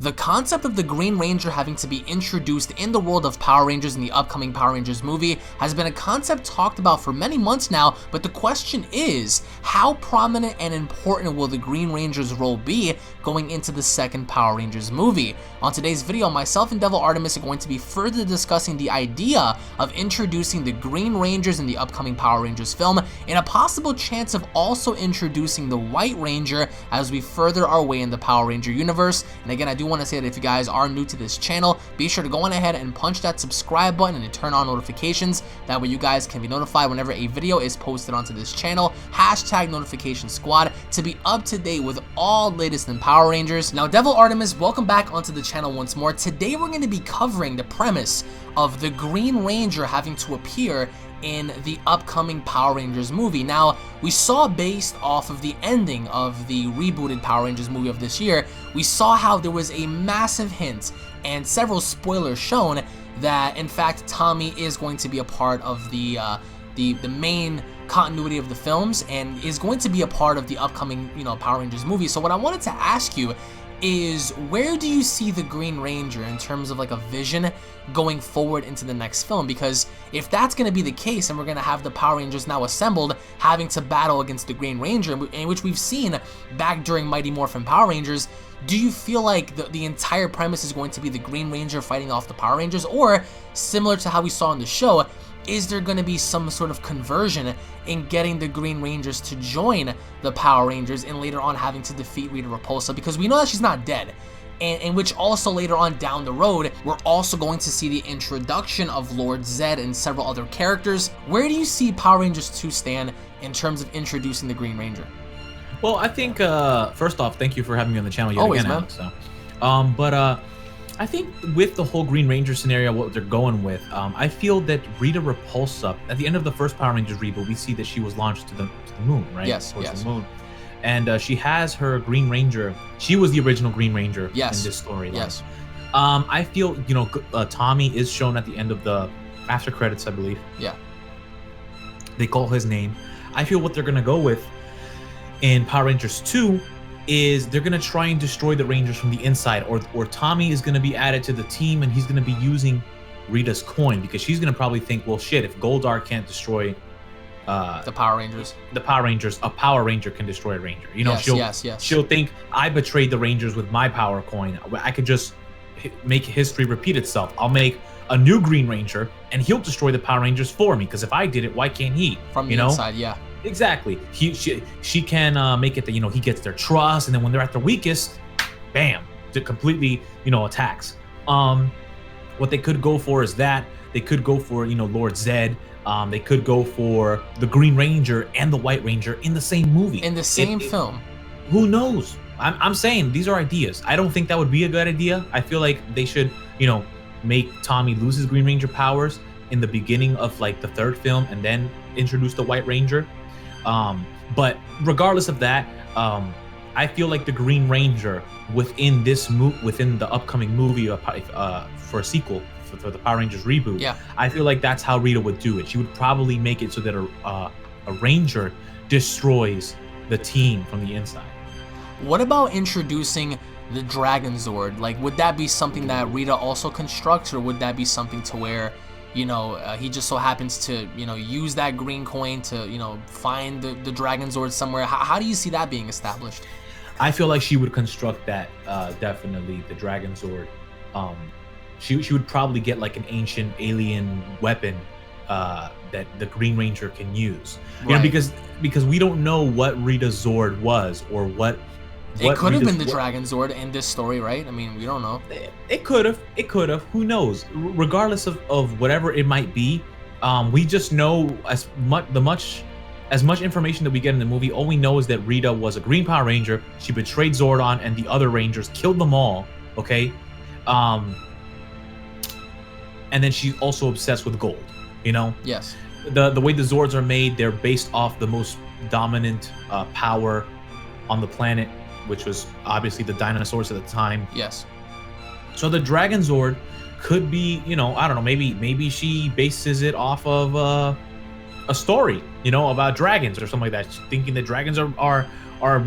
The concept of the Green Ranger having to be introduced in the world of Power Rangers in the upcoming Power Rangers movie has been a concept talked about for many months now, but the question is, how prominent and important will the Green Ranger's role be going into the second Power Rangers movie? On today's video, myself and DevilArtemis are going to be further discussing the idea of introducing the Green Rangers in the upcoming Power Rangers film, and a possible chance of also introducing the White Ranger as we further our way in the Power Ranger universe. And again, I do want to say that if you guys are new to this channel, be sure to go on ahead and punch that subscribe button and turn on notifications. That way you guys can be notified whenever a video is posted onto this channel. Hashtag notification squad to be up to date with all latest in Power Rangers. Now, DevilArtemis, welcome back onto the channel once more. Today we're going to be covering the premise of the Green Ranger having to appear in the upcoming Power Rangers movie. Now, we saw, based off of the ending of the rebooted Power Rangers movie of this year, we saw how there was a massive hint and several spoilers shown that in fact Tommy is going to be a part of the main continuity of the films and is going to be a part of the upcoming, Power Rangers movie. So what I wanted to ask you is, where do you see the Green Ranger in terms of like a vision going forward into the next film? Because if that's going to be the case and we're going to have the Power Rangers now assembled having to battle against the Green Ranger, in which we've seen back during Mighty Morphin Power Rangers, do you feel like the entire premise is going to be the Green Ranger fighting off the Power Rangers? Or, similar to how we saw in the show, is there going to be some sort of conversion in getting the Green Rangers to join the Power Rangers and later on having to defeat Rita Repulsa? Because we know that she's not dead. And in which also later on down the road, we're also going to see the introduction of Lord Zed and several other characters. Where do you see Power Rangers 2 stand in terms of introducing the Green Ranger? Well, I think, first off, thank you for having me on the channel yet Always, again, man. Alex. So, I think with the whole Green Ranger scenario, what they're going with, I feel that Rita Repulsa, at the end of the first Power Rangers reboot, we see that she was launched to the moon, right? Yes, Towards yes. the moon. And she has her Green Ranger. She was the original Green Ranger in this storyline. Yes. I feel, Tommy is shown at the end of the after credits, I believe. Yeah. They call his name. I feel what they're going to go with in Power Rangers 2 is they're going to try and destroy the Rangers from the inside, or Tommy is going to be added to the team and he's going to be using Rita's coin, because she's going to probably think, well, shit, if Goldar can't destroy the Power Rangers, a Power Ranger can destroy a Ranger. Yes. She'll think, I betrayed the Rangers with my power coin. I could just make history repeat itself. I'll make a new Green Ranger and he'll destroy the Power Rangers for me, because if I did it, why can't he? From the inside, yeah. Exactly. She can make it that, he gets their trust, and then when they're at their weakest, bam, it completely, attacks. What they could go for is that. They could go for, Lord Zed. They could go for the Green Ranger and the White Ranger in the same movie. In the same film. Who knows? I'm saying these are ideas. I don't think that would be a good idea. I feel like they should, make Tommy lose his Green Ranger powers in the beginning of like the third film and then introduce the White Ranger. But regardless of that, I feel like the Green Ranger within the upcoming movie for a sequel for the Power Rangers reboot, yeah, I feel like that's how Rita would do it. She would probably make it so that a Ranger destroys the team from the inside. What about introducing the Dragon Zord? Like, would that be something that Rita also constructs, or would that be something to where he just so happens to, use that green coin to, find the Dragon Zord somewhere? How do you see that being established? I feel like she would construct that, definitely, the Dragon Zord. She would probably get like an ancient alien weapon that the Green Ranger can use. Right. Because we don't know what Rita's Zord was, or what it could have been the Dragon Zord in this story, right? I mean, we don't know. It could have. Who knows? Regardless of whatever it might be, we just know as much information that we get in the movie. All we know is that Rita was a Green Power Ranger. She betrayed Zordon and the other Rangers, killed them all. Okay, and then she's also obsessed with gold. Yes. The way the Zords are made, they're based off the most dominant power on the planet, which was obviously the dinosaurs at the time. Yes. So the Dragon Zord could be, I don't know, maybe she bases it off of a story, about dragons or something like that, thinking that dragons are are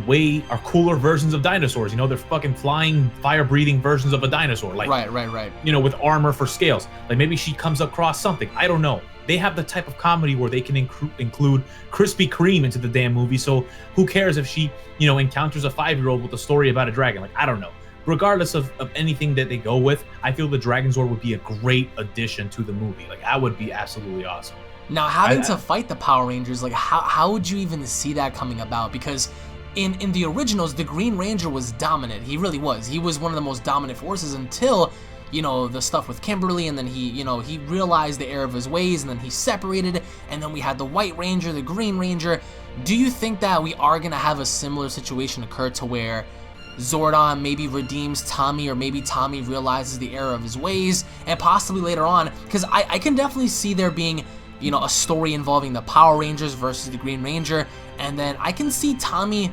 cooler versions of dinosaurs. You know, they're fucking flying, fire-breathing versions of a dinosaur. Like, right. You know, with armor for scales. Like maybe she comes across something. I don't know. They have the type of comedy where they can include Krispy Kreme into the damn movie. So who cares if she, you know, encounters a 5-year-old with a story about a dragon? Like, I don't know. Regardless of anything that they go with, I feel the Dragon Zord would be a great addition to the movie. Like, that would be absolutely awesome. Now, having to fight the Power Rangers, like, how would you even see that coming about? Because in the originals, the Green Ranger was dominant. He really was. He was one of the most dominant forces until, you know, the stuff with Kimberly, and then he, you know, he realized the error of his ways, and then he separated, and then we had the White Ranger, the Green Ranger. Do you think that we are going to have a similar situation occur to where Zordon maybe redeems Tommy, or maybe Tommy realizes the error of his ways, and possibly later on, because I can definitely see there being, you know, a story involving the Power Rangers versus the Green Ranger, and then I can see Tommy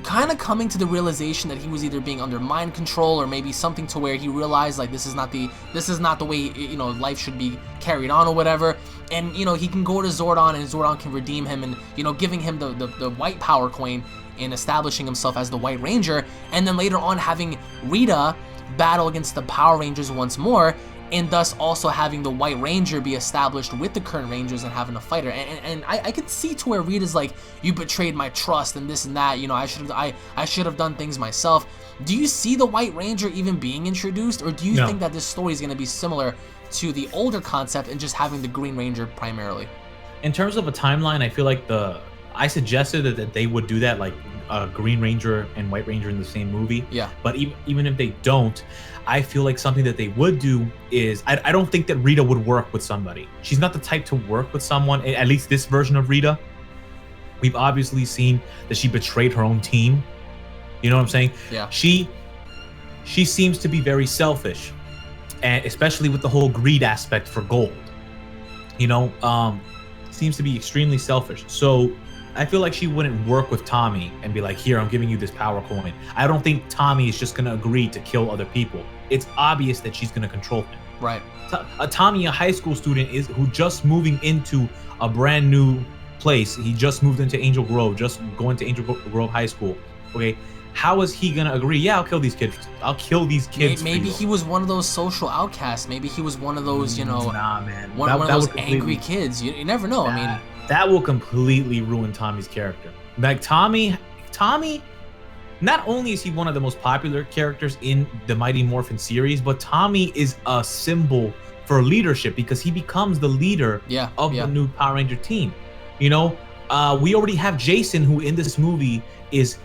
kind of coming to the realization that he was either being under mind control, or maybe something to where he realized, like, this is not the way, you know, life should be carried on or whatever, and, you know, he can go to Zordon, and Zordon can redeem him, and, you know, giving him the white power coin and establishing himself as the White Ranger, and then later on having Rita battle against the Power Rangers once more, and thus also having the White Ranger be established with the current Rangers and having a fighter. And I could see to where Rita's like, you betrayed my trust and this and that, you know, I should have done things myself. Do you see the White Ranger even being introduced, or do you think that this story is going to be similar to the older concept and just having the Green Ranger primarily? In terms of a timeline, I feel like I suggested that they would do that, like Green Ranger and White Ranger in the same movie. Yeah. But even if they don't, I feel like something that they would do is, I don't think that Rita would work with somebody. She's not the type to work with someone, at least this version of Rita. We've obviously seen that she betrayed her own team. You know what I'm saying? Yeah. She seems to be very selfish, and especially with the whole greed aspect for gold. You know, seems to be extremely selfish. So I feel like she wouldn't work with Tommy and be like, here, I'm giving you this power coin. I don't think Tommy is just going to agree to kill other people. It's obvious that she's going to control him. Right. Tommy, a high school student, who just moving into a brand new place. He just moved into Angel Grove, just going to Angel Grove High School. Okay. How is he going to agree? Yeah, I'll kill these kids. I'll kill these kids. Maybe he was one of those social outcasts. Maybe he was one of those, you know, one of those angry kids. You never know. I mean, that will completely ruin Tommy's character. Like Tommy, not only is he one of the most popular characters in the Mighty Morphin series, but Tommy is a symbol for leadership because he becomes the leader of the new Power Ranger team. You know, we already have Jason, who in this movie is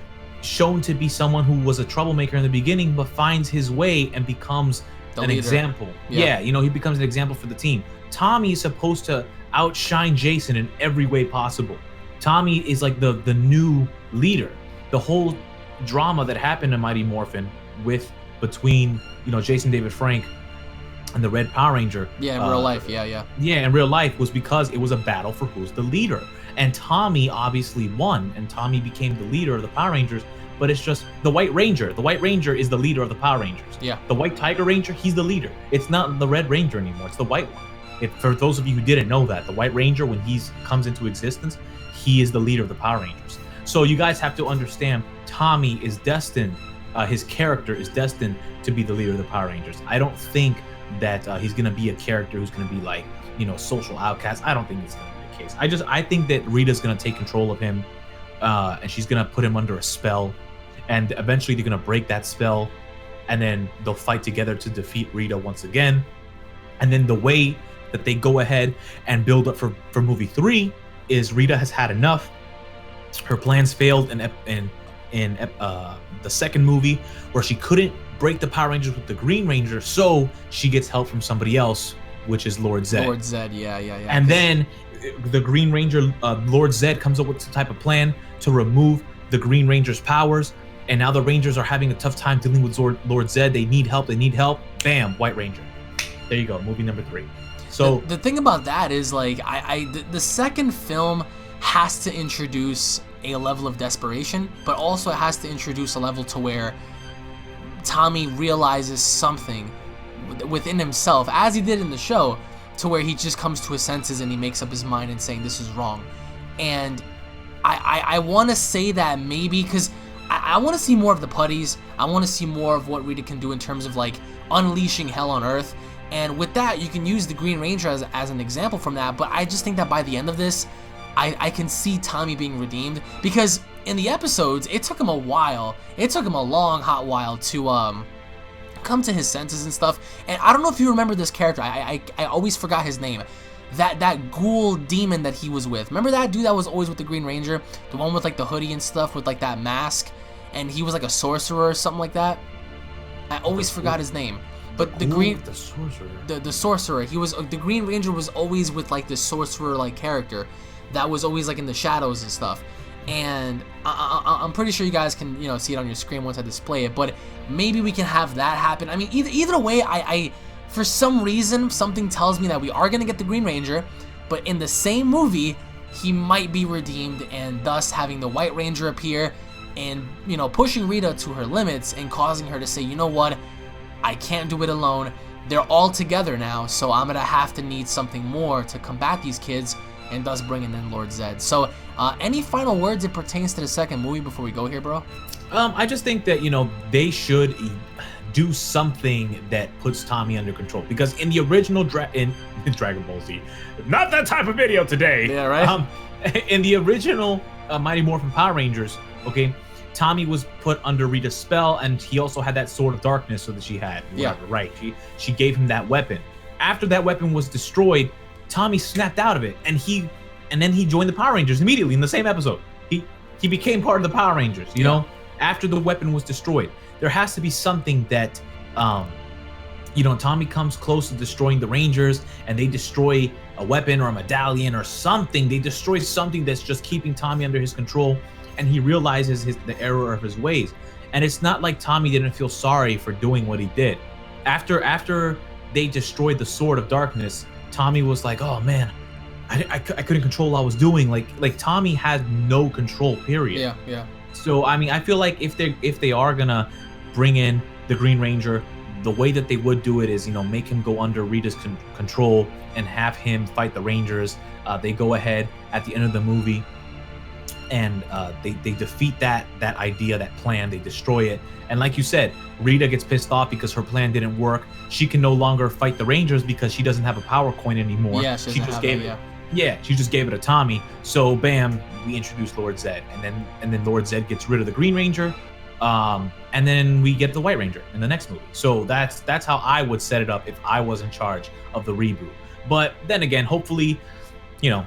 shown to be someone who was a troublemaker in the beginning, but finds his way and becomes an example. Yeah, you know, he becomes an example for the team. Tommy is supposed to outshine Jason in every way possible. Tommy is like the new leader. The whole drama that happened in Mighty Morphin between, you know, Jason David Frank and the Red Power Ranger. Yeah, in real life. Yeah, in real life was because it was a battle for who's the leader. And Tommy obviously won, and Tommy became the leader of the Power Rangers, but it's just the White Ranger. The White Ranger is the leader of the Power Rangers. Yeah. The White Tiger Ranger, he's the leader. It's not the Red Ranger anymore, it's the White one. For those of you who didn't know that, the White Ranger, when he comes into existence, he is the leader of the Power Rangers. So you guys have to understand, Tommy is destined, his character is destined to be the leader of the Power Rangers. I don't think that he's going to be a character who's going to be like, you know, social outcast. I don't think it's going to be the case. I think that Rita's going to take control of him, and she's going to put him under a spell, and eventually they're going to break that spell, and then they'll fight together to defeat Rita once again. And then the way that they go ahead and build up for movie 3 is Rita has had enough. Her plans failed in the second movie, where she couldn't break the Power Rangers with the Green Ranger, so she gets help from somebody else, which is Lord Zed. Lord Zed, yeah. And then the Green Ranger, Lord Zed, comes up with some type of plan to remove the Green Ranger's powers, and now the Rangers are having a tough time dealing with Lord Zed. They need help. Bam, White Ranger. There you go, movie number 3. So the thing about that is, like, the second film has to introduce a level of desperation, but also it has to introduce a level to where Tommy realizes something within himself, as he did in the show, to where he just comes to his senses and he makes up his mind and saying this is wrong. And I want to say that maybe, because I want to see more of the putties. I want to see more of what Rita can do in terms of like unleashing hell on Earth. And with that, you can use the Green Ranger as an example from that. But I just think that by the end of this, I can see Tommy being redeemed, because in the episodes, it took him a while. It took him a long, hot while to come to his senses and stuff. And I don't know if you remember this character. I always forgot his name. That ghoul demon that he was with. Remember that dude that was always with the Green Ranger? The one with like the hoodie and stuff with like that mask, and he was like a sorcerer or something like that. I always forgot his name. But the sorcerer. The sorcerer. He was the Green Ranger was always with like this sorcerer like character that was always like in the shadows and stuff. And I'm pretty sure you guys can, you know, see it on your screen once I display it. But maybe we can have that happen. I mean, either way, I for some reason something tells me that we are gonna get the Green Ranger, but in the same movie he might be redeemed, and thus having the White Ranger appear and, you know, pushing Rita to her limits and causing her to say, you know what, I can't do it alone. They're all together now, so I'm gonna have to need something more to combat these kids, and thus bringing in Lord Zed. So, any final words it pertains to the second movie before we go here, bro? I just think that, you know, they should do something that puts Tommy under control, because in the original in Dragon Ball Z, not that type of video today. Yeah, right. In the original Mighty Morphin Power Rangers, okay, Tommy was put under Rita's spell, and he also had that Sword of Darkness, so that she had whatever, yeah, right. She gave him that weapon. After that weapon was destroyed, Tommy snapped out of it, and then he joined the Power Rangers immediately in the same episode. He became part of the Power Rangers, you know, after the weapon was destroyed. There has to be something that, you know, Tommy comes close to destroying the Rangers, and they destroy a weapon or a medallion or something. They destroy something that's just keeping Tommy under his control, and he realizes the error of his ways. And it's not like Tommy didn't feel sorry for doing what he did. After they destroyed the Sword of Darkness, Tommy was like, oh man, I couldn't control what I was doing. Like Tommy had no control, period. Yeah. So I mean, I feel like if they are gonna bring in the Green Ranger, the way that they would do it is, you know, make him go under Rita's control and have him fight the Rangers. They go ahead at the end of the movie, and they defeat that idea, that plan. They destroy it, and like you said, Rita gets pissed off because her plan didn't work. She can no longer fight the Rangers because she doesn't have a power coin anymore. Yeah, she just gave it. Yeah, she just gave it to Tommy. So bam, we introduce Lord Zed, and then Lord Zed gets rid of the Green Ranger, and then we get the White Ranger in the next movie. So that's how I would set it up if I was in charge of the reboot. But then again, hopefully, you know,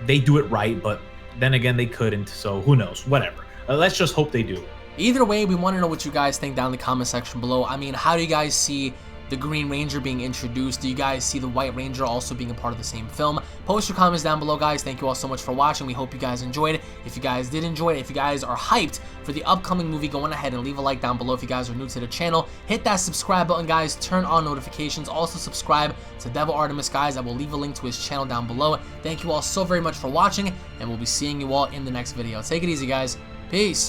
they do it right. But then again, they couldn't. So who knows? Whatever. Let's just hope they do. Either way, we want to know what you guys think down in the comment section below. I mean, how do you guys see the Green Ranger being introduced? Do you guys see the White Ranger also being a part of the same film? Post your comments down below, guys. Thank you all so much for watching. We hope you guys enjoyed it. If you guys did enjoy it, if you guys are hyped for the upcoming movie, go on ahead and leave a like down below. If you guys are new to the channel, hit that subscribe button, guys. Turn on notifications. Also subscribe to DevilArtemis, guys. I will leave a link to his channel down below. Thank you all so very much for watching, and we'll be seeing you all in the next video. Take it easy, guys. Peace.